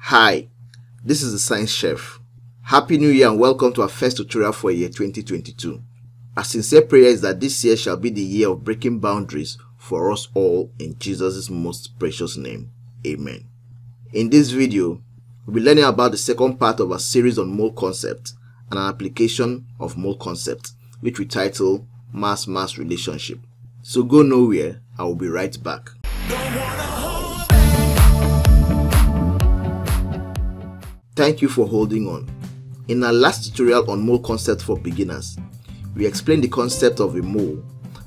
Hi, this is the Science Chef. Happy New Year and welcome to our first tutorial for year 2022. Our sincere prayer is that this year shall be the year of breaking boundaries for us all in Jesus' most precious name. Amen. In this video, we'll be learning about the second part of our series on mole concept and an application of mole concept, which we title Mass-Mass Relationship. So go nowhere, I will be right back. Thank you for holding on. In our last tutorial on mole concept for beginners, we explained the concept of a mole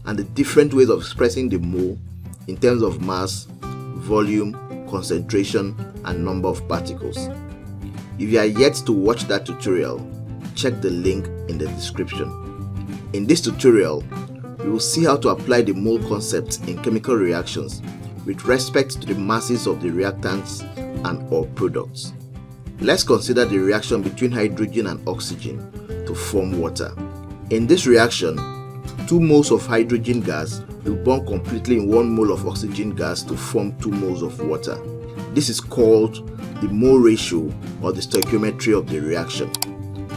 and the different ways of expressing the mole in terms of mass, volume, concentration, and number of particles. If you are yet to watch that tutorial, check the link in the description. In this tutorial, we will see how to apply the mole concept in chemical reactions with respect to the masses of the reactants and/or products. Let's consider the reaction between hydrogen and oxygen to form water. In this reaction, 2 moles of hydrogen gas will burn completely in 1 mole of oxygen gas to form 2 moles of water. This is called the mole ratio or the stoichiometry of the reaction.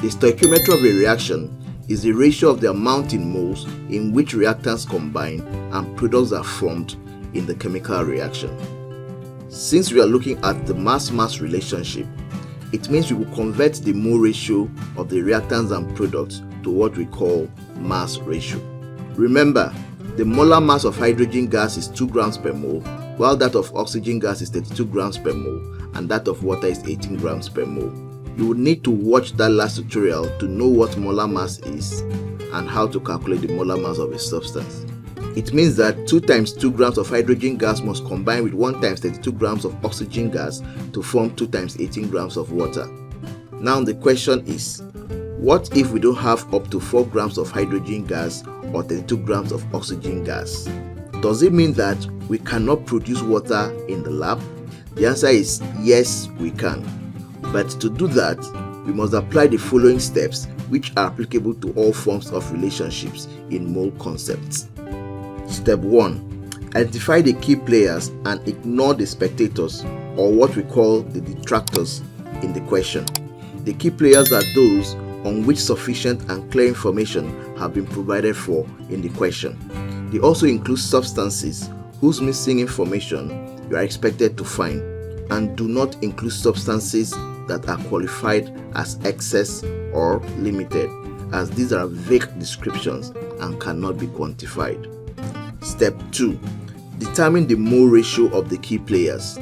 The stoichiometry of a reaction is the ratio of the amount in moles in which reactants combine and products are formed in the chemical reaction. Since we are looking at the mass-mass relationship, it means we will convert the mole ratio of the reactants and products to what we call mass ratio. Remember, the molar mass of hydrogen gas is 2 grams per mole, while that of oxygen gas is 32 grams per mole, and that of water is 18 grams per mole. You would need to watch that last tutorial to know what molar mass is and how to calculate the molar mass of a substance. It means that 2 times 2 grams of hydrogen gas must combine with 1 times 32 grams of oxygen gas to form 2 times 18 grams of water. Now the question is, what if we don't have up to 4 grams of hydrogen gas or 32 grams of oxygen gas? Does it mean that we cannot produce water in the lab? The answer is yes, we can. But to do that, we must apply the following steps, which are applicable to all forms of relationships in mole concepts. Step 1. Identify the key players and ignore the spectators, or what we call the detractors, in the question. The key players are those on which sufficient and clear information have been provided for in the question. They also include substances whose missing information you are expected to find, and do not include substances that are qualified as excess or limited, as these are vague descriptions and cannot be quantified. Step 2. Determine the mole ratio of the key players.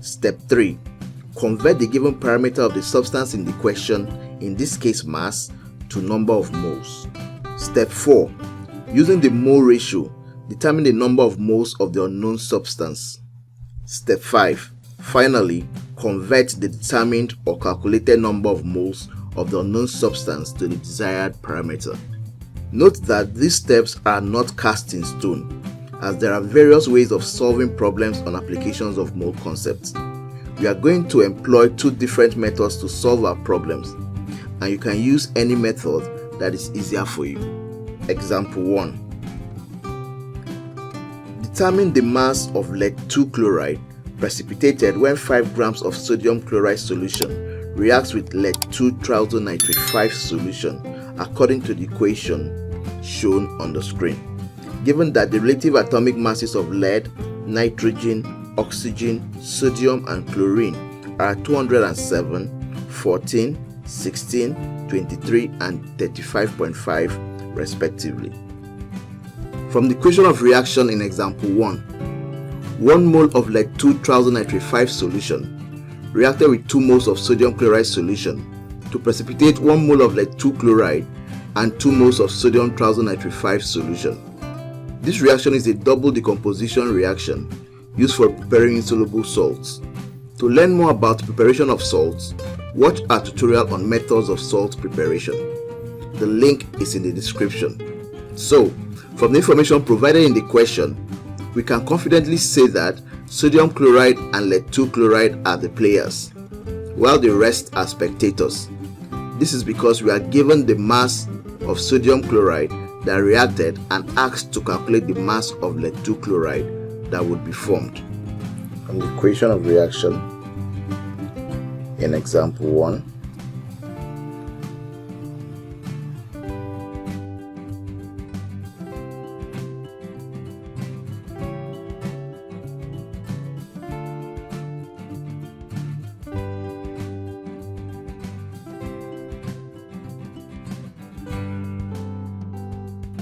Step 3. Convert the given parameter of the substance in the question, in this case mass, to number of moles. Step 4. Using the mole ratio, determine the number of moles of the unknown substance. Step 5. Finally, convert the determined or calculated number of moles of the unknown substance to the desired parameter. Note that these steps are not cast in stone, as there are various ways of solving problems on applications of mole concepts. We are going to employ 2 different methods to solve our problems, and you can use any method that is easier for you. Example 1. Determine the mass of lead 2 chloride precipitated when 5 grams of sodium chloride solution reacts with lead 2 triethylnitrate 5 solution according to the equation shown on the screen. Given that the relative atomic masses of lead, nitrogen, oxygen, sodium and chlorine are 207, 14, 16, 23 and 35.5 respectively. From the equation of reaction in example 1, 1 mole of lead 2 triethylnitrate 5 solution reacted with 2 moles of sodium chloride solution to precipitate 1 mole of lead 2 chloride and 2 moles of sodium triethylnitrate 5 solution. This reaction is a double decomposition reaction used for preparing insoluble salts. To learn more about the preparation of salts, watch our tutorial on methods of salt preparation. The link is in the description. So, from the information provided in the question, we can confidently say that sodium chloride and lead 2 chloride are the players, while the rest are spectators. This is because we are given the mass of sodium chloride that reacted and asked to calculate the mass of lead 2 chloride that would be formed. From the equation of reaction, in example 1.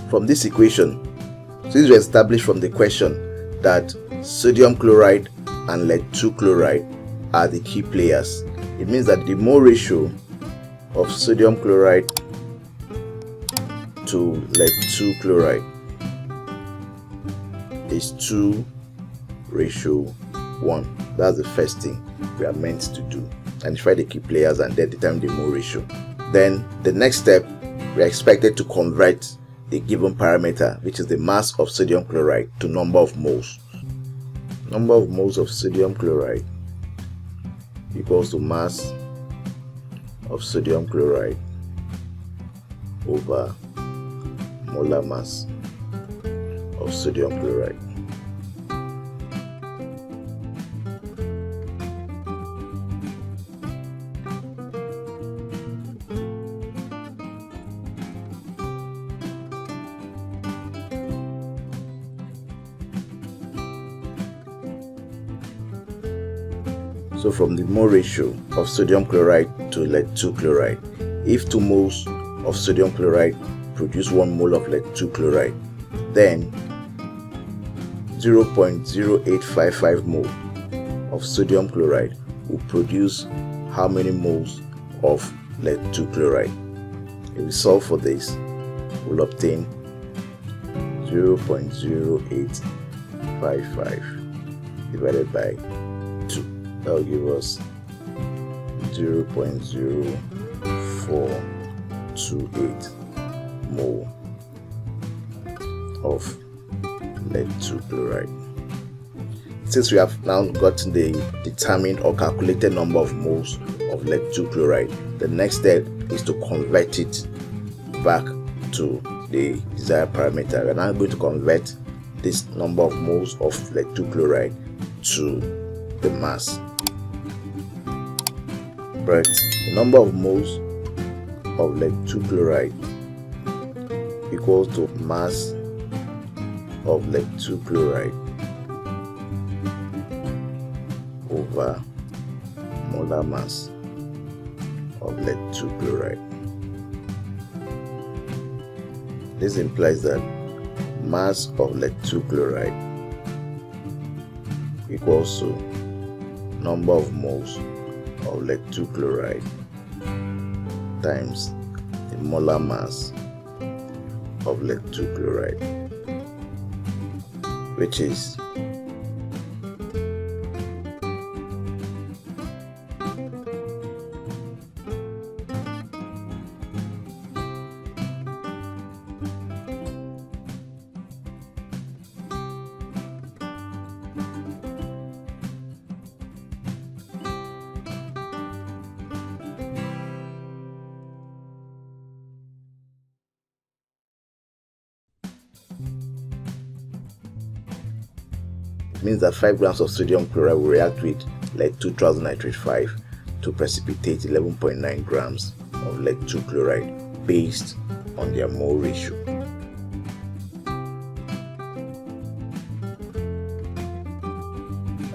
From this equation, since we established from the question that sodium chloride and lead-2 chloride are the key players, it means that the mole ratio of sodium chloride to lead-2 chloride is 2:1. That's the first thing we are meant to do. Identify the key players and then determine the mole ratio. Then the next step, we are expected to convert the given parameter, which is the mass of sodium chloride, to number of moles. Number of moles of sodium chloride equals to mass of sodium chloride over molar mass of sodium chloride. So from the mole ratio of sodium chloride to lead-2 chloride, if 2 moles of sodium chloride produce 1 mole of lead-2 chloride, then 0.0855 mole of sodium chloride will produce how many moles of lead-2 chloride? If we solve for this, we'll obtain 0.0855 divided by 2. That will give us 0.0428 mole of lead-2 chloride. Since we have now gotten the determined or calculated number of moles of lead-2 chloride, the next step is to convert it back to the desired parameter. We're now going to convert this number of moles of lead-2 chloride to the mass. But the number of moles of lead-2 chloride equals to mass of lead-2 chloride over molar mass of lead-2 chloride. This implies that mass of lead-2 chloride equals to number of moles of lead-2 chloride times the molar mass of lead-2 chloride, which is means that 5 grams of sodium chloride will react with lead-2 triazonitrate 5 to precipitate 11.9 grams of lead-2 chloride based on their mole ratio.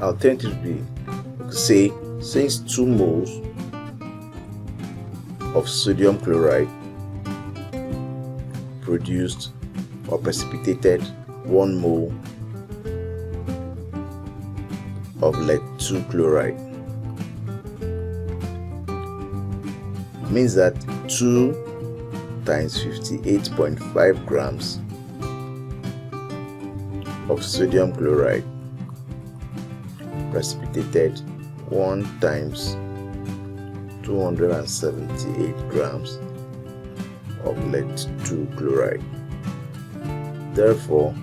Alternatively, we could say since 2 moles of sodium chloride produced or precipitated 1 mole of lead-2 chloride, means that 2 times 58.5 grams of sodium chloride precipitated 1 times 278 grams of lead-2 chloride. Therefore,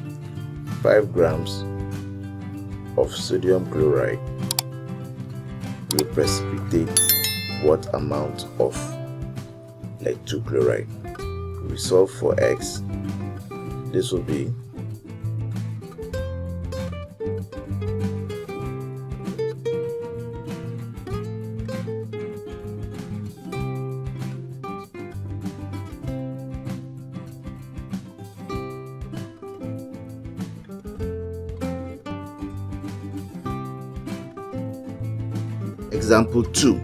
5 grams of sodium chloride will precipitate what amount of lead-2 chloride? We solve for x. This will be 0.0855 Example 2.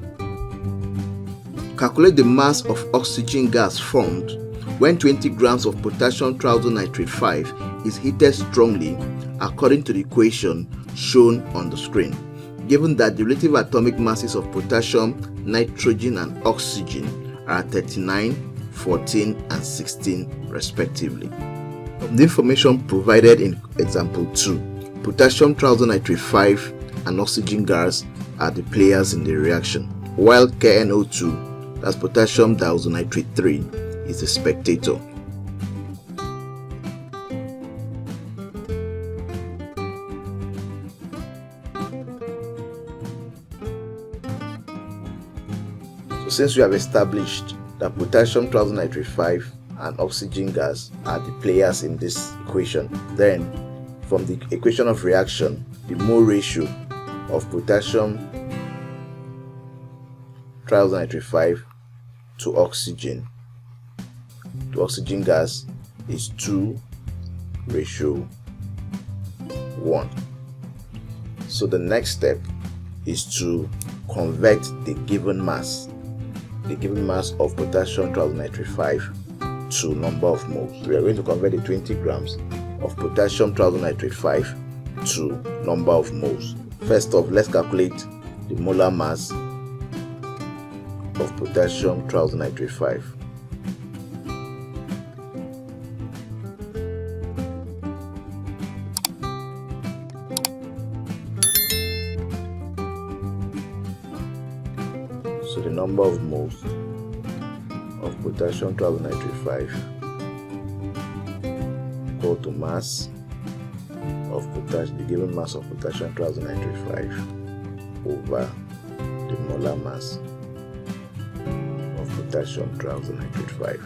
Calculate the mass of oxygen gas formed when 20 grams of potassium triethylnitrate 5 is heated strongly according to the equation shown on the screen, given that the relative atomic masses of potassium, nitrogen, and oxygen are 39, 14, and 16 respectively. From the information provided in example 2, potassium triethylnitrate 5 and oxygen gas are the players in the reaction, while KNO2, that's potassium diisonitrate 3, is the spectator. So since we have established that potassium triethylnitrate 5 and oxygen gas are the players in this equation, then from the equation of reaction, the mole ratio of potassium triethylnitrate 5 to oxygen gas is 2:1. So the next step is to convert the given mass of potassium triethylnitrate 5 to number of moles. We are going to convert the 20 grams of potassium triethylnitrate 5 to number of moles. First off, let's calculate the molar mass of potassium triethylnitrate 5. So the number of moles of potassium triethylnitrate 5 equal to mass of potassium, the given mass of potassium triethylnitrate 5 over the molar mass of potassium triethylnitrate 5.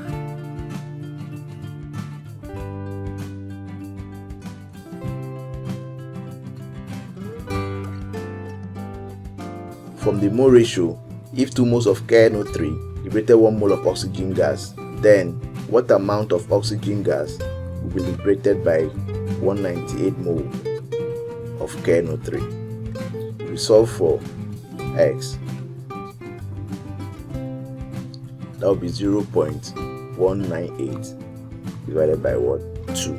From the mole ratio, if 2 moles of KNO3 liberated 1 mole of oxygen gas, then what amount of oxygen gas will be liberated by 198 mole of KNO3? We solve for X. That will be 0.198 divided by what? 2,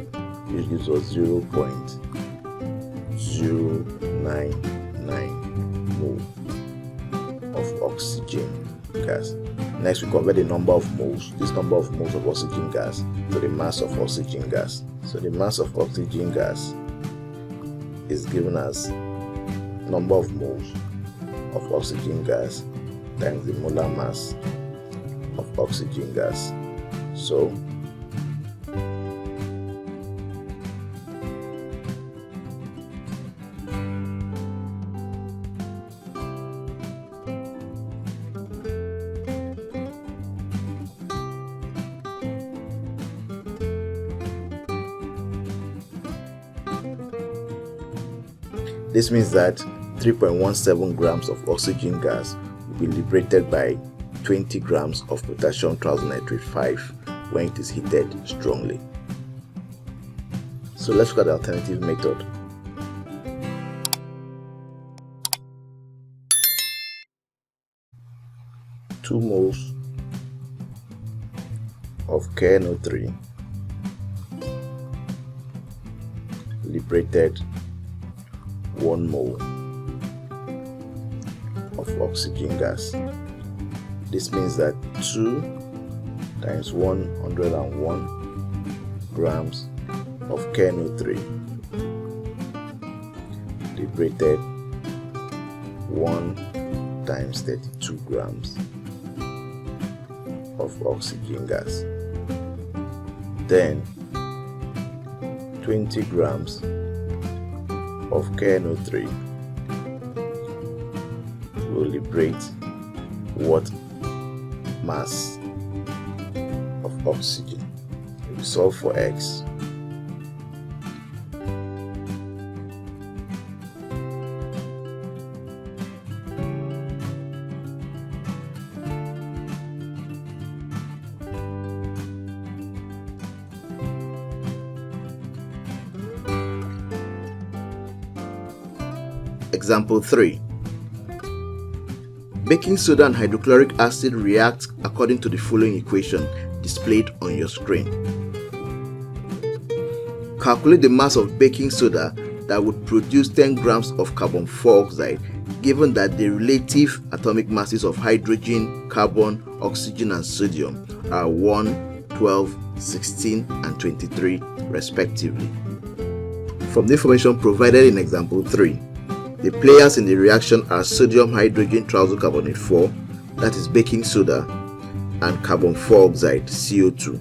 which gives us 0.099 mole of oxygen gas. Next, we convert the number of moles, this number of moles of oxygen gas, to the mass of oxygen gas. So the mass of oxygen gas is given as number of moles of oxygen gas times the molar mass of oxygen gas. So this means that 3.17 grams of oxygen gas will be liberated by 20 grams of potassium triethylnitrate 5 when it is heated strongly. So let's look at the alternative method. Two moles of KNO3 liberated 1 mole of oxygen gas. This means that 2 times 101 grams of KNO3 liberated 1 times 32 grams of oxygen gas. Then 20 grams of KNO3 will liberate what mass of oxygen? We solve for X. Example 3. Baking soda and hydrochloric acid react according to the following equation displayed on your screen. Calculate the mass of baking soda that would produce 10 grams of carbon 4 oxide given that the relative atomic masses of hydrogen, carbon, oxygen and sodium are 1, 12, 16 and 23 respectively. From the information provided in example 3, the players in the reaction are sodium hydrogen trisulcarbonate 4, that is baking soda, and carbon 4 oxide CO2,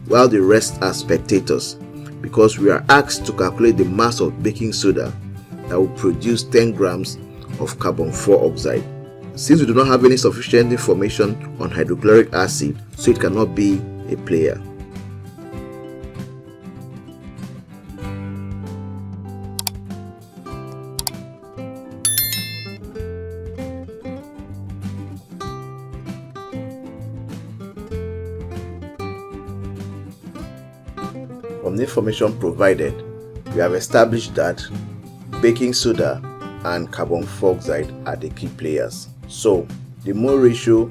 while the rest are spectators, because we are asked to calculate the mass of baking soda that will produce 10 grams of carbon 4 oxide. Since we do not have any sufficient information on hydrochloric acid, so it cannot be a player. From the information provided, we have established that baking soda and carbon 4 oxide are the key players. So, the mole ratio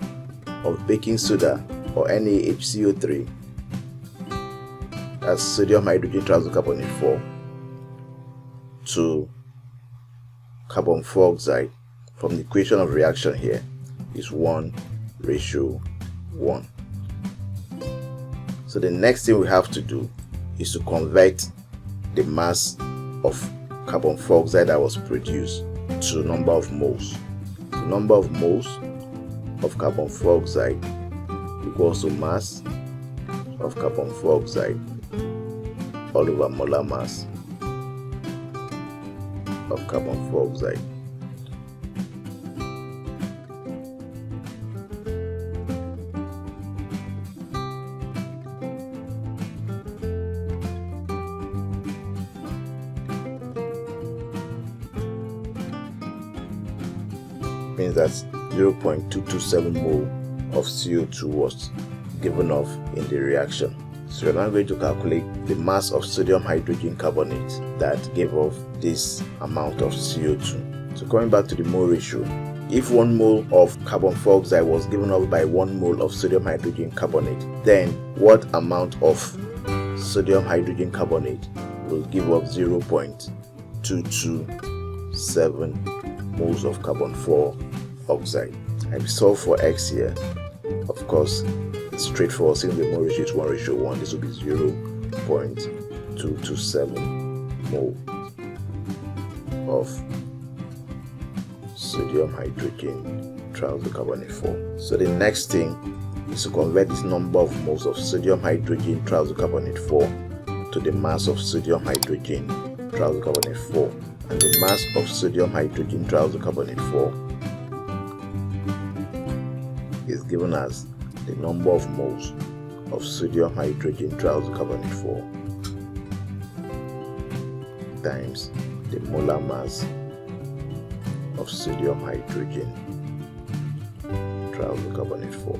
of baking soda or NaHCO3, that's sodium hydrogen trisulcarbonate 4, to carbon 4 oxide from the equation of reaction here is 1:1. So the next thing we have to do is to convert the mass of carbon 4 oxide that was produced to number of moles. The number of moles of carbon 4 oxide equals to mass of carbon 4 oxide all over molar mass of carbon 4 oxide. Means that 0.227 mole of CO2 was given off in the reaction. So we're now going to calculate the mass of sodium hydrogen carbonate that gave off this amount of CO2. So coming back to the mole ratio, if 1 mole of carbon 4 oxide was given off by 1 mole of sodium hydrogen carbonate, then what amount of sodium hydrogen carbonate will give off 0.227 moles of carbon 4 oxide? And we solve for x here. Of course, it's straightforward. Since the mole ratio is 1:1, this will be 0.227 mole of sodium hydrogen trisulcarbonate 4. So the next thing is to convert this number of moles of sodium hydrogen trisulcarbonate 4 to the mass of sodium hydrogen trisulcarbonate 4. And the mass of sodium hydrogen trisulcarbonate 4 is given as the number of moles of sodium hydrogen trisulcarbonate 4 times the molar mass of sodium hydrogen trisulcarbonate 4.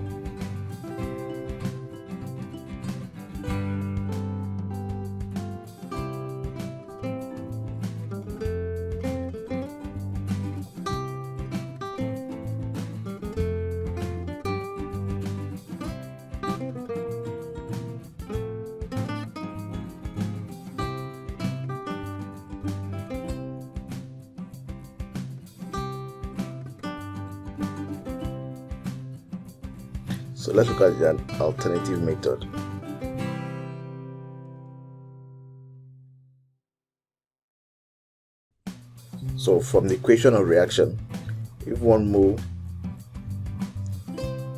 So let's look at the alternative method. So from the equation of reaction, if 1 mole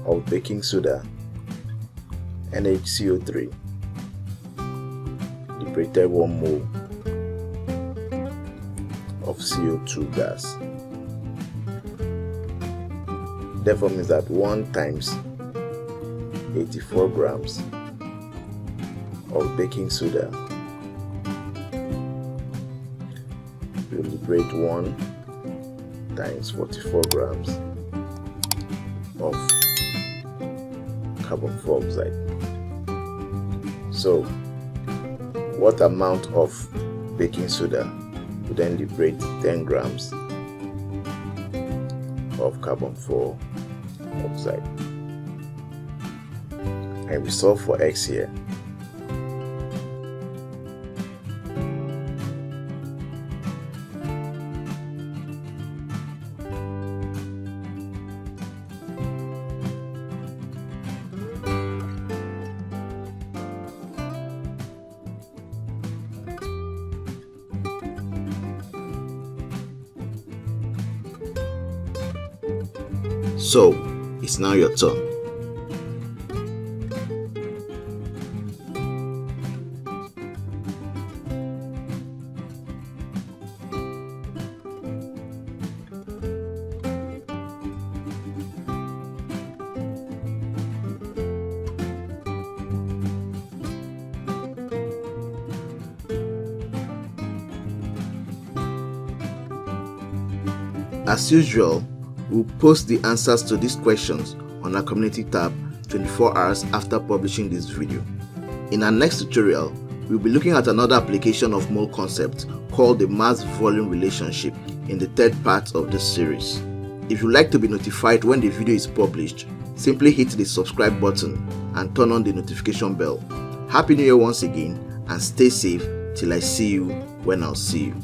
of baking soda, NaHCO3, liberated 1 mole of CO2 gas, therefore means that 1 times 84 grams of baking soda will liberate 1 times 44 grams of carbon 4 oxide. So what amount of baking soda would then liberate 10 grams of carbon 4 oxide. And we solve for x here. So, it's now your turn. As usual, we'll post the answers to these questions on our community tab 24 hours after publishing this video. In our next tutorial, we'll be looking at another application of mole concept called the mass-volume relationship in the third part of this series. If you'd like to be notified when the video is published, simply hit the subscribe button and turn on the notification bell. Happy New Year once again, and stay safe till I see you when I'll see you.